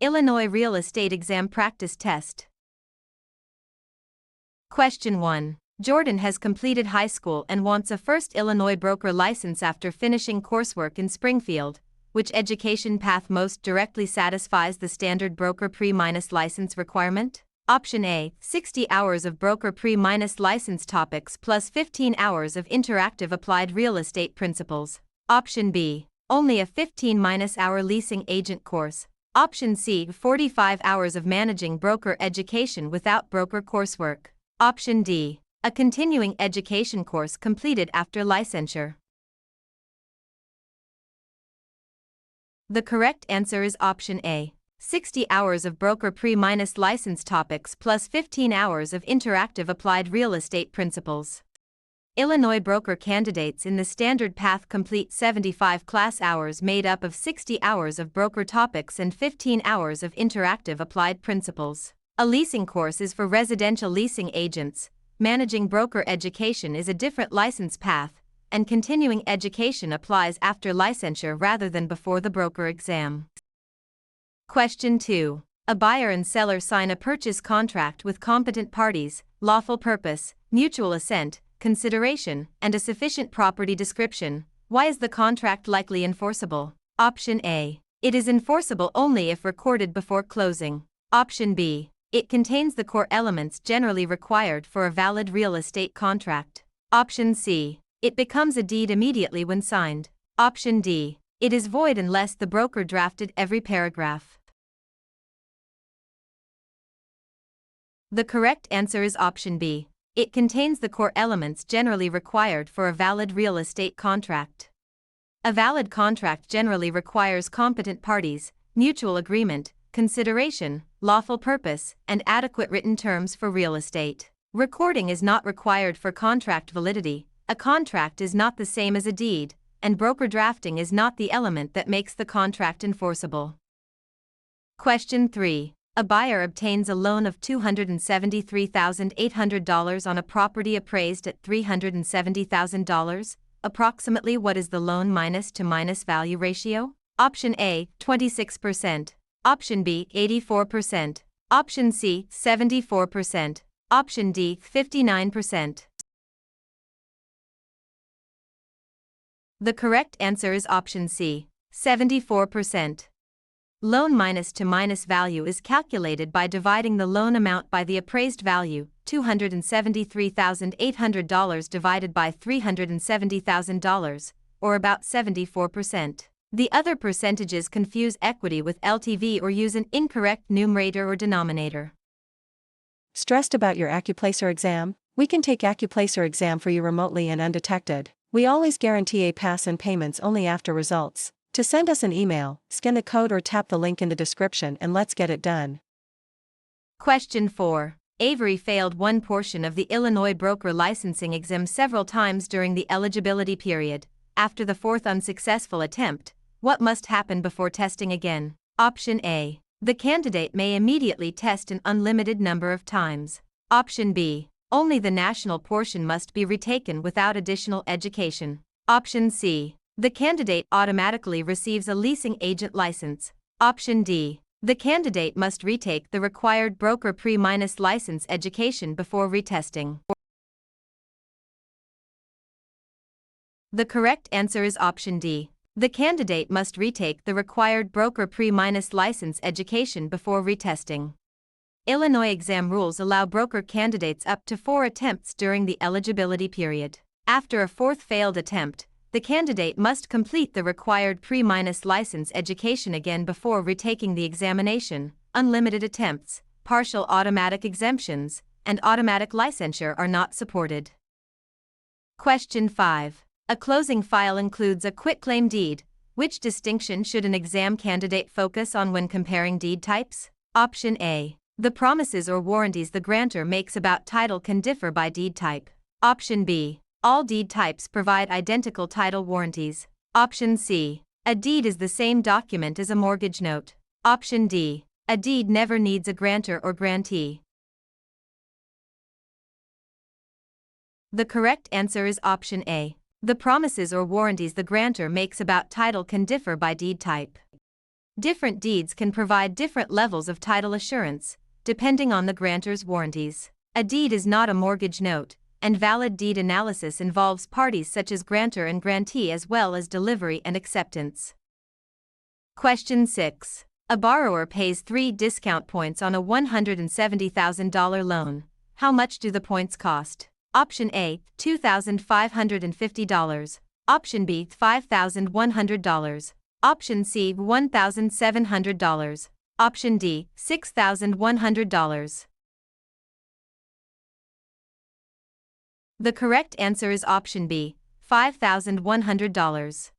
Illinois Real Estate Exam Practice Test. Question 1. Jordan has completed high school and wants a first Illinois broker license after finishing coursework in Springfield. Which education path most directly satisfies the standard broker pre-minus license requirement? Option A, 60 hours of broker pre-minus license topics plus 15 hours of interactive applied real estate principles. Option B, only a 15-hour leasing agent course. Option C, 45 hours of managing broker education without broker coursework. Option D, a continuing education course completed after licensure. The correct answer is option A, 60 hours of broker pre-minus license topics plus 15 hours of interactive applied real estate principles. Illinois broker candidates in the standard path complete 75 class hours made up of 60 hours of broker topics and 15 hours of interactive applied principles. A leasing course is for residential leasing agents, managing broker education is a different license path, and continuing education applies after licensure rather than before the broker exam. Question 2. A buyer and seller sign a purchase contract with competent parties, lawful purpose, mutual assent, consideration, and a sufficient property description. Why is the contract likely enforceable? Option A. It is enforceable only if recorded before closing. Option B. It contains the core elements generally required for a valid real estate contract. Option C. It becomes a deed immediately when signed. Option D. It is void unless the broker drafted every paragraph. The correct answer is option B. It contains the core elements generally required for a valid real estate contract. A valid contract generally requires competent parties, mutual agreement, consideration, lawful purpose, and adequate written terms for real estate. Recording is not required for contract validity, a contract is not the same as a deed, and broker drafting is not the element that makes the contract enforceable. Question 3. A buyer obtains a loan of $273,800 on a property appraised at $370,000. Approximately what is the loan minus to minus value ratio? Option A, 26%. Option B, 84%. Option C, 74%. Option D, 59%. The correct answer is option C, 74%. Loan minus to minus value is calculated by dividing the loan amount by the appraised value, $273,800 divided by $370,000, or about 74%. The other percentages confuse equity with LTV or use an incorrect numerator or denominator. Stressed about your AccuPlacer exam? We can take AccuPlacer exam for you remotely and undetected. We always guarantee a pass and payments only after results. To send us an email, scan the code or tap the link in the description and let's get it done. Question 4. Avery failed one portion of the Illinois broker licensing exam several times during the eligibility period. After the fourth unsuccessful attempt, what must happen before testing again? Option A. The candidate may immediately test an unlimited number of times. Option B. Only the national portion must be retaken without additional education. Option C. The candidate automatically receives a leasing agent license. Option D. The candidate must retake the required broker pre-minus license education before retesting. The correct answer is option D. The candidate must retake the required broker pre-minus license education before retesting. Illinois exam rules allow broker candidates up to 4 attempts during the eligibility period. After a fourth failed attempt, the candidate must complete the required pre-minus license education again before retaking the examination. Unlimited attempts, partial automatic exemptions, and automatic licensure are not supported. Question 5. A closing file includes a quitclaim deed. Which distinction should an exam candidate focus on when comparing deed types? Option A. The promises or warranties the grantor makes about title can differ by deed type. Option B. All deed types provide identical title warranties. Option C. A deed is the same document as a mortgage note. Option D. A deed never needs a grantor or grantee. The correct answer is option A. The promises or warranties the grantor makes about title can differ by deed type. Different deeds can provide different levels of title assurance, depending on the grantor's warranties. A deed is not a mortgage note, and valid deed analysis involves parties such as grantor and grantee as well as delivery and acceptance. Question 6. A borrower pays 3 discount points on a $170,000 loan. How much do the points cost? Option A, $2,550. Option B, $5,100. Option C, $1,700. Option D, $6,100. The correct answer is option B, $5,100.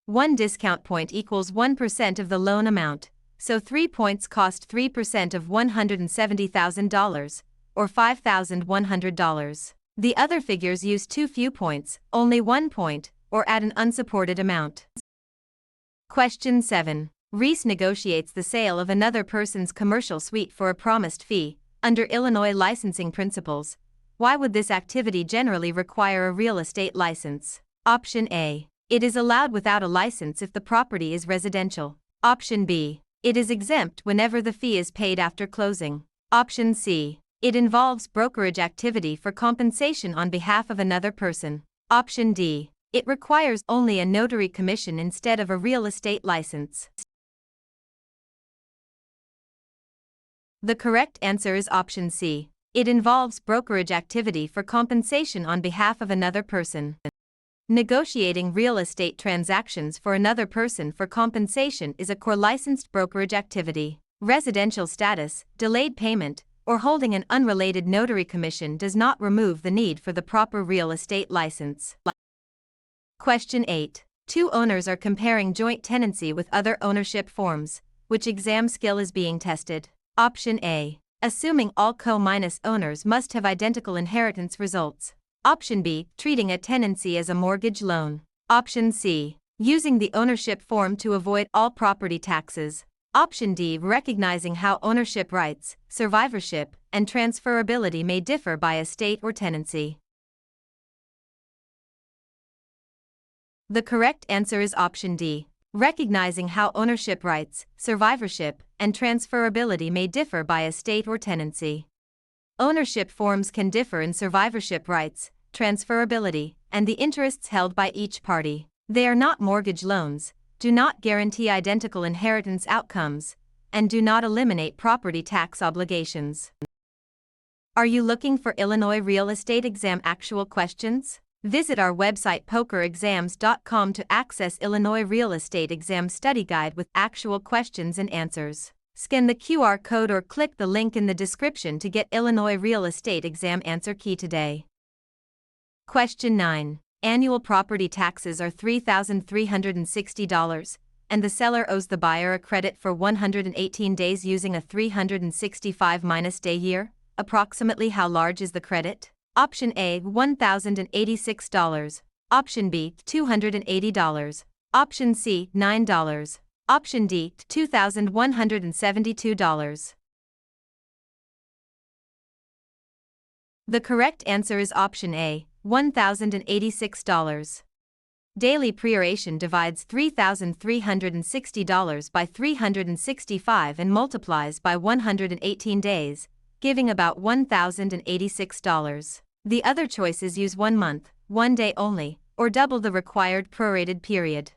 1 discount point equals 1% of the loan amount, so 3 points cost 3% of $170,000, or $5,100. The other figures use too few points, only 1 point, or add an unsupported amount. Question 7. Reese negotiates the sale of another person's commercial suite for a promised fee. Under Illinois licensing principles, why would this activity generally require a real estate license? Option A. It is allowed without a license if the property is residential. Option B. It is exempt whenever the fee is paid after closing. Option C. It involves brokerage activity for compensation on behalf of another person. Option D. It requires only a notary commission instead of a real estate license. The correct answer is option C. It involves brokerage activity for compensation on behalf of another person. Negotiating real estate transactions for another person for compensation is a core licensed brokerage activity. Residential status, delayed payment, or holding an unrelated notary commission does not remove the need for the proper real estate license. Question 8. 2 owners are comparing joint tenancy with other ownership forms. Which exam skill is being tested? Option A. Assuming all co-owners must have identical inheritance results. Option B. Treating a tenancy as a mortgage loan. Option C. Using the ownership form to avoid all property taxes. Option D. Recognizing how ownership rights, survivorship, and transferability may differ by estate or tenancy. The correct answer is option D. Recognizing how ownership rights, survivorship, and transferability may differ by estate or tenancy. Ownership forms can differ in survivorship rights, transferability, and the interests held by each party. They are not mortgage loans, do not guarantee identical inheritance outcomes, and do not eliminate property tax obligations. Are you looking for Illinois real estate exam actual questions? Visit our website pokerexams.com to access Illinois Real Estate Exam Study Guide with actual questions and answers. Scan the QR code or click the link in the description to get Illinois Real Estate Exam answer key today. Question 9. Annual property taxes are $3,360, and the seller owes the buyer a credit for 118 days using a 365-day year. Approximately how large is the credit? Option A, $1,086. Option B, $280. Option C, $9. Option D, $2,172. The correct answer is option A, $1,086. Daily proration divides $3,360 by 365 and multiplies by 118 days, giving about $1,086. The other choices use 1 month, 1 day only, or double the required prorated period.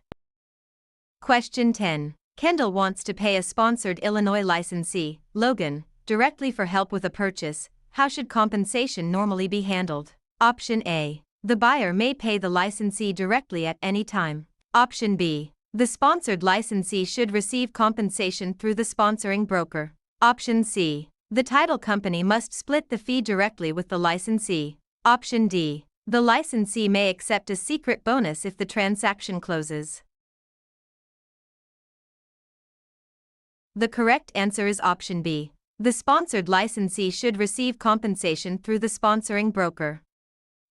Question 10. Kendall wants to pay a sponsored Illinois licensee, Logan, directly for help with a purchase. How should compensation normally be handled? Option A. The buyer may pay the licensee directly at any time. Option B. The sponsored licensee should receive compensation through the sponsoring broker. Option C. The title company must split the fee directly with the licensee. Option D. The licensee may accept a secret bonus if the transaction closes. The correct answer is option B. The sponsored licensee should receive compensation through the sponsoring broker.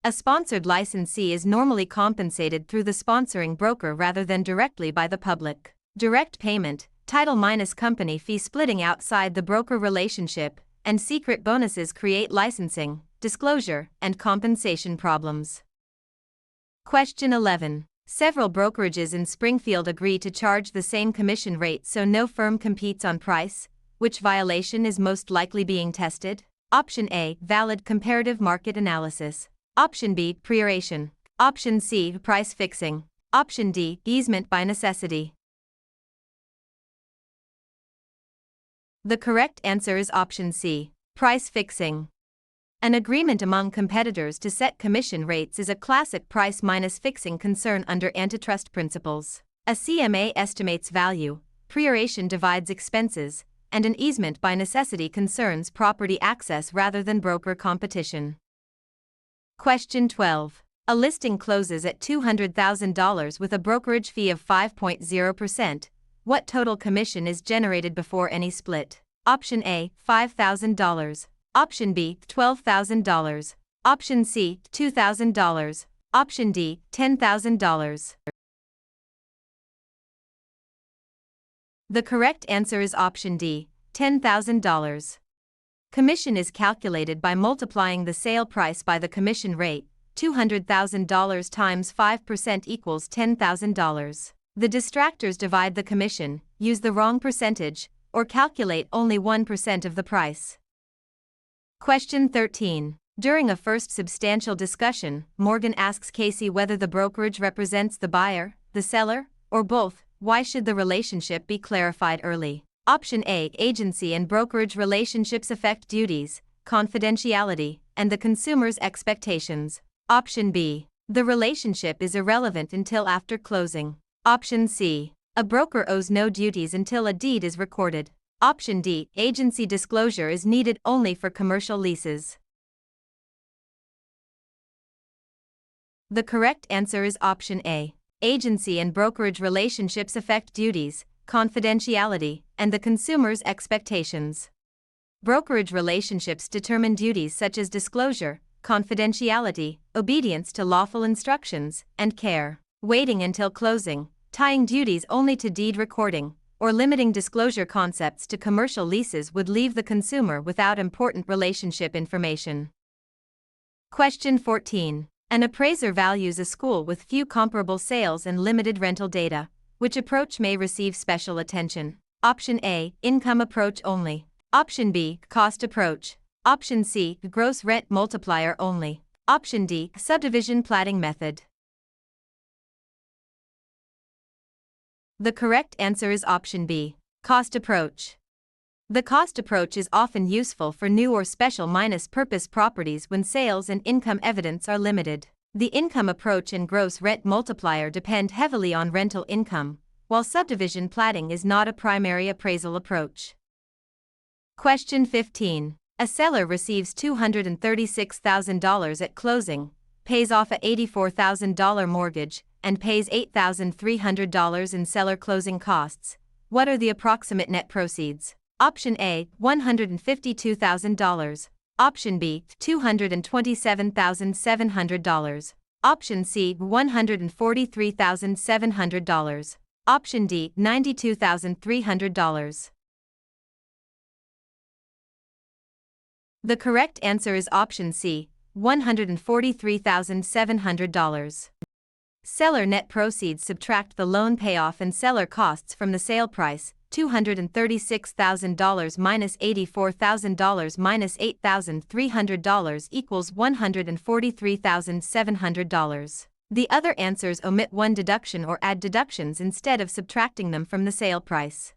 A sponsored licensee is normally compensated through the sponsoring broker rather than directly by the public. Direct payment, title minus company fee splitting outside the broker relationship, and secret bonuses create licensing, disclosure, and compensation problems. Question 11. Several brokerages in Springfield agree to charge the same commission rate so no firm competes on price. Which violation is most likely being tested? Option A, valid comparative market analysis. Option B, prioration. Option C, price fixing. Option D, easement by necessity. The correct answer is option C, price fixing. An agreement among competitors to set commission rates is a classic price minus fixing concern under antitrust principles. A CMA estimates value, prioration divides expenses, and an easement by necessity concerns property access rather than broker competition. Question 12. A listing closes at $200,000 with a brokerage fee of 5.0%. What total commission is generated before any split? Option A, $5,000. Option B, $12,000. Option C, $2,000. Option D, $10,000. The correct answer is option D, $10,000. Commission is calculated by multiplying the sale price by the commission rate. $200,000 times 5% equals $10,000. The distractors divide the commission, use the wrong percentage, or calculate only 1% of the price. Question 13. During a first substantial discussion, Morgan asks Casey whether the brokerage represents the buyer, the seller, or both. Why should the relationship be clarified early? Option A, agency and brokerage relationships affect duties, confidentiality, and the consumer's expectations. Option B, the relationship is irrelevant until after closing. Option C, a broker owes no duties until a deed is recorded. Option D, agency disclosure is needed only for commercial leases. The correct answer is option A. Agency and brokerage relationships affect duties, confidentiality, and the consumer's expectations. Brokerage relationships determine duties such as disclosure, confidentiality, obedience to lawful instructions, and care. Waiting until closing, tying duties only to deed recording, or limiting disclosure concepts to commercial leases would leave the consumer without important relationship information. Question 14. An appraiser values a school with few comparable sales and limited rental data. Which approach may receive special attention? Option A, income approach only. Option B, cost approach. Option C, gross rent multiplier only. Option D, subdivision platting method. The correct answer is option B, cost approach. The cost approach is often useful for new or special purpose properties when sales and income evidence are limited. The income approach and gross rent multiplier depend heavily on rental income, while subdivision platting is not a primary appraisal approach. Question 15. A seller receives $236,000 at closing, pays off a $84,000 mortgage, and pays $8,300 in seller closing costs. What are the approximate net proceeds? Option A, $152,000. Option B, $227,700. Option C, $143,700. Option D, $92,300. The correct answer is option C, $143,700. Seller net proceeds subtract the loan payoff and seller costs from the sale price. $236,000 minus $84,000 minus $8,300 equals $143,700. The other answers omit one deduction or add deductions instead of subtracting them from the sale price.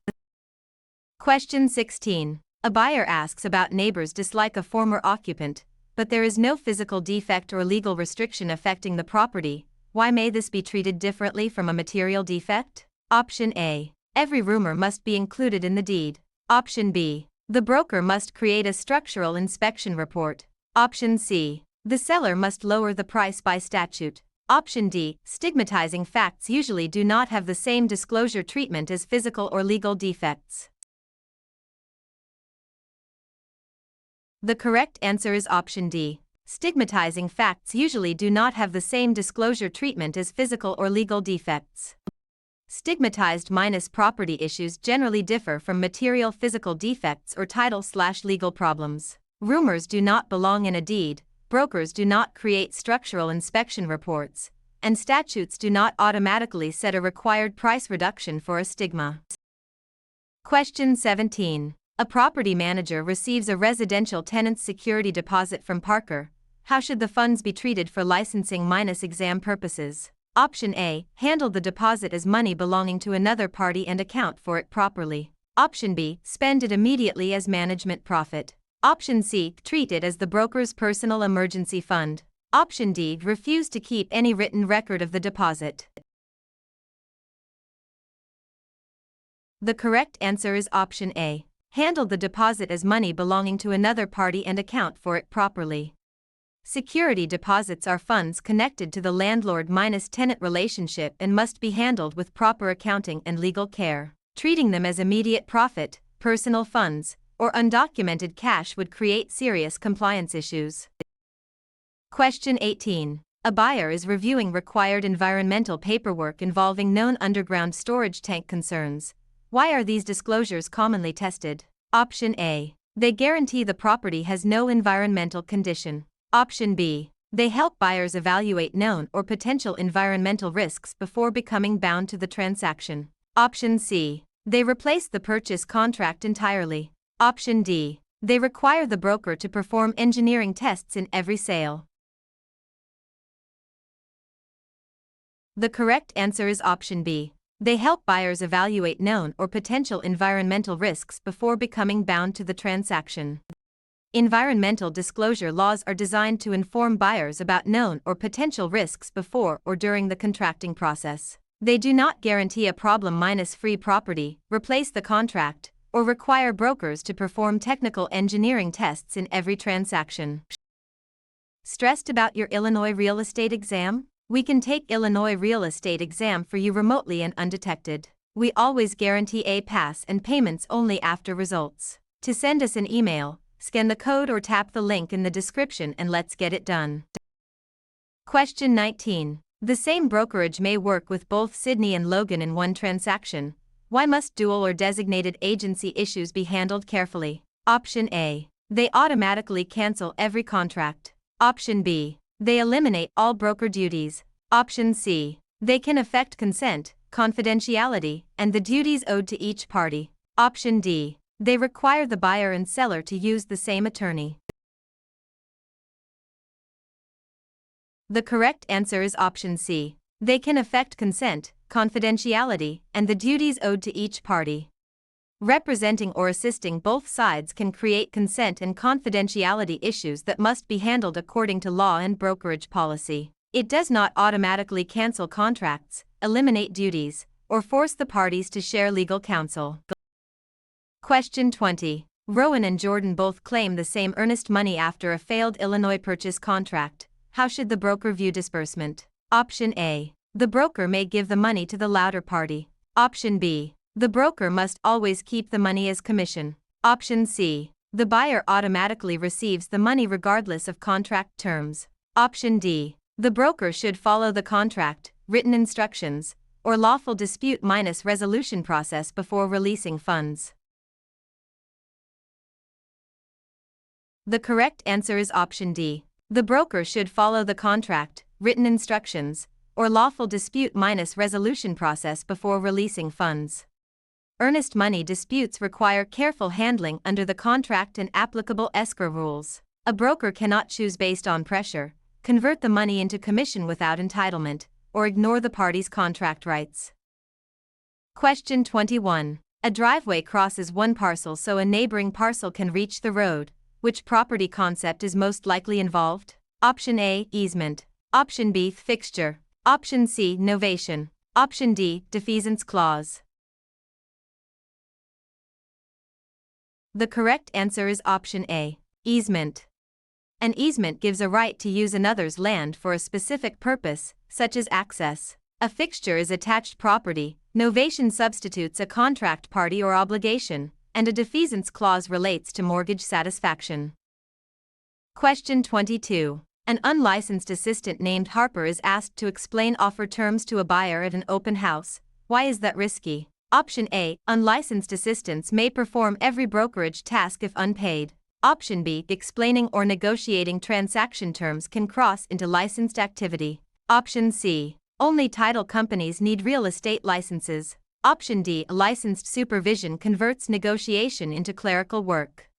Question 16. A buyer asks about neighbors dislike a former occupant, but there is no physical defect or legal restriction affecting the property. Why may this be treated differently from a material defect? Option A. Every rumor must be included in the deed. Option B. The broker must create a structural inspection report. Option C. The seller must lower the price by statute. Option D. Stigmatizing facts usually do not have the same disclosure treatment as physical or legal defects. The correct answer is option D. Stigmatizing facts usually do not have the same disclosure treatment as physical or legal defects. Stigmatized property issues generally differ from material physical defects or title/legal problems. Rumors do not belong in a deed, brokers do not create structural inspection reports, and statutes do not automatically set a required price reduction for a stigma. Question 17. A property manager receives a residential tenant's security deposit from Parker. How should the funds be treated for licensing minus exam purposes? Option A. Handle the deposit as money belonging to another party and account for it properly. Option B. Spend it immediately as management profit. Option C. Treat it as the broker's personal emergency fund. Option D. Refuse to keep any written record of the deposit. The correct answer is option A. Handle the deposit as money belonging to another party and account for it properly. Security deposits are funds connected to the landlord minus tenant relationship and must be handled with proper accounting and legal care. Treating them as immediate profit, personal funds, or undocumented cash would create serious compliance issues. Question 18. A buyer is reviewing required environmental paperwork involving known underground storage tank concerns. Why are these disclosures commonly tested? Option A. They guarantee the property has no environmental condition. Option B. They help buyers evaluate known or potential environmental risks before becoming bound to the transaction. Option C. They replace the purchase contract entirely. Option D. They require the broker to perform engineering tests in every sale. The correct answer is option B. They help buyers evaluate known or potential environmental risks before becoming bound to the transaction. Environmental disclosure laws are designed to inform buyers about known or potential risks before or during the contracting process. They do not guarantee a problem-free property, replace the contract, or require brokers to perform technical engineering tests in every transaction. Stressed about your Illinois real estate exam? We can take Illinois real estate exam for you remotely and undetected. We always guarantee a pass and payments only after results. To send us an email, scan the code or tap the link in the description and let's get it done. Question 19. The same brokerage may work with both Sydney and Logan in one transaction. Why must dual or designated agency issues be handled carefully? Option A. They automatically cancel every contract. Option B. They eliminate all broker duties. Option C. They can affect consent, confidentiality, and the duties owed to each party. Option D. They require the buyer and seller to use the same attorney. The correct answer is option C. They can affect consent, confidentiality, and the duties owed to each party. Representing or assisting both sides can create consent and confidentiality issues that must be handled according to law and brokerage policy. It does not automatically cancel contracts, eliminate duties, or force the parties to share legal counsel. Question 20. Rowan and Jordan both claim the same earnest money after a failed Illinois purchase contract. How should the broker view disbursement? Option A. The broker may give the money to the latter party. Option B. The broker must always keep the money as commission. Option C. The buyer automatically receives the money regardless of contract terms. Option D. The broker should follow the contract, written instructions, or lawful dispute-resolution process before releasing funds. The correct answer is option D. The broker should follow the contract, written instructions, or lawful dispute-resolution process before releasing funds. Earnest money disputes require careful handling under the contract and applicable escrow rules. A broker cannot choose based on pressure, convert the money into commission without entitlement, or ignore the party's contract rights. Question 21. A driveway crosses one parcel so a neighboring parcel can reach the road. Which property concept is most likely involved? Option A. Easement. Option B. Fixture. Option C. Novation. Option D. Defeasance clause. The correct answer is option A. Easement. An easement gives a right to use another's land for a specific purpose, such as access. A fixture is attached property. Novation substitutes a contract party or obligation, and a defeasance clause relates to mortgage satisfaction. Question 22. An unlicensed assistant named Harper is asked to explain offer terms to a buyer at an open house. Why is that risky? Option A. Unlicensed assistants may perform every brokerage task if unpaid. Option B. Explaining or negotiating transaction terms can cross into licensed activity. Option C. Only title companies need real estate licenses. Option D. Licensed supervision converts negotiation into clerical work.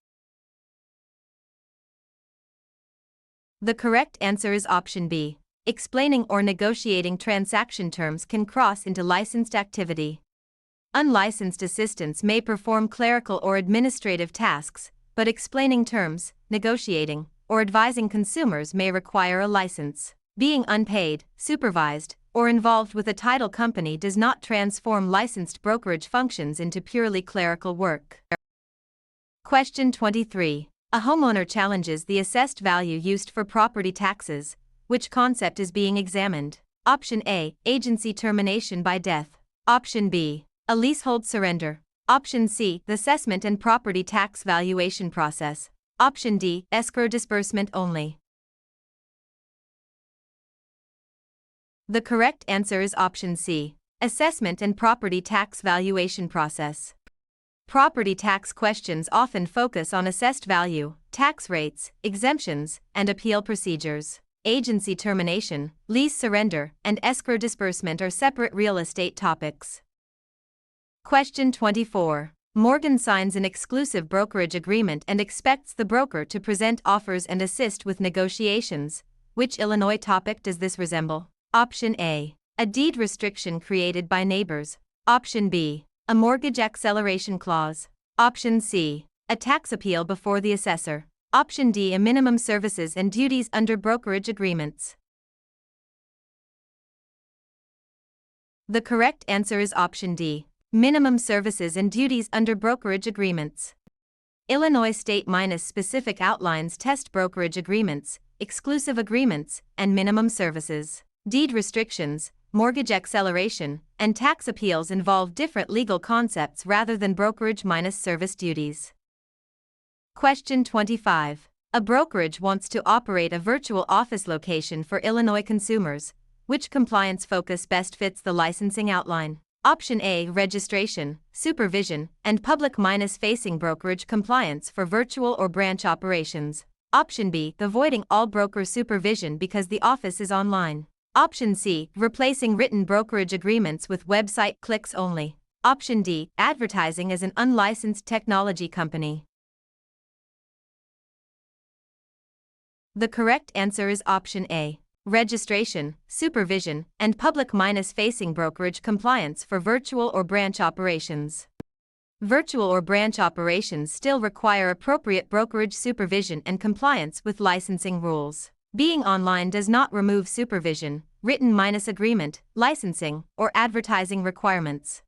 The correct answer is option B. Explaining or negotiating transaction terms can cross into licensed activity. Unlicensed assistants may perform clerical or administrative tasks, but explaining terms, negotiating, or advising consumers may require a license. Being unpaid, supervised, or involved with a title company does not transform licensed brokerage functions into purely clerical work. Question 23. A homeowner challenges the assessed value used for property taxes. Which concept is being examined? Option A. Agency termination by death. Option B. A leasehold surrender. Option C. The assessment and property tax valuation process. Option D. Escrow disbursement only. The correct answer is option C. Assessment and property tax valuation process. Property tax questions often focus on assessed value, tax rates, exemptions, and appeal procedures. Agency termination, lease surrender, and escrow disbursement are separate real estate topics. Question 24. Morgan signs an exclusive brokerage agreement and expects the broker to present offers and assist with negotiations. Which Illinois topic does this resemble? Option A. A deed restriction created by neighbors. Option B. A mortgage acceleration clause. Option C. A tax appeal before the assessor. Option D. A minimum services and duties under brokerage agreements. The correct answer is option D. Minimum services and duties under brokerage agreements. Illinois state specific outlines test brokerage agreements, exclusive agreements, and minimum services. Deed restrictions, mortgage acceleration, and tax appeals involve different legal concepts rather than brokerage service duties. Question 25. A brokerage wants to operate a virtual office location for Illinois consumers. Which compliance focus best fits the licensing outline? Option A. Registration, supervision, and public-facing brokerage compliance for virtual or branch operations. Option B. Avoiding all broker supervision because the office is online. Option C. Replacing written brokerage agreements with website clicks only. Option D. Advertising as an unlicensed technology company. The correct answer is option A. Registration, supervision, and public-facing brokerage compliance for virtual or branch operations. Virtual or branch operations still require appropriate brokerage supervision and compliance with licensing rules. Being online does not remove supervision, written agreement, licensing, or advertising requirements.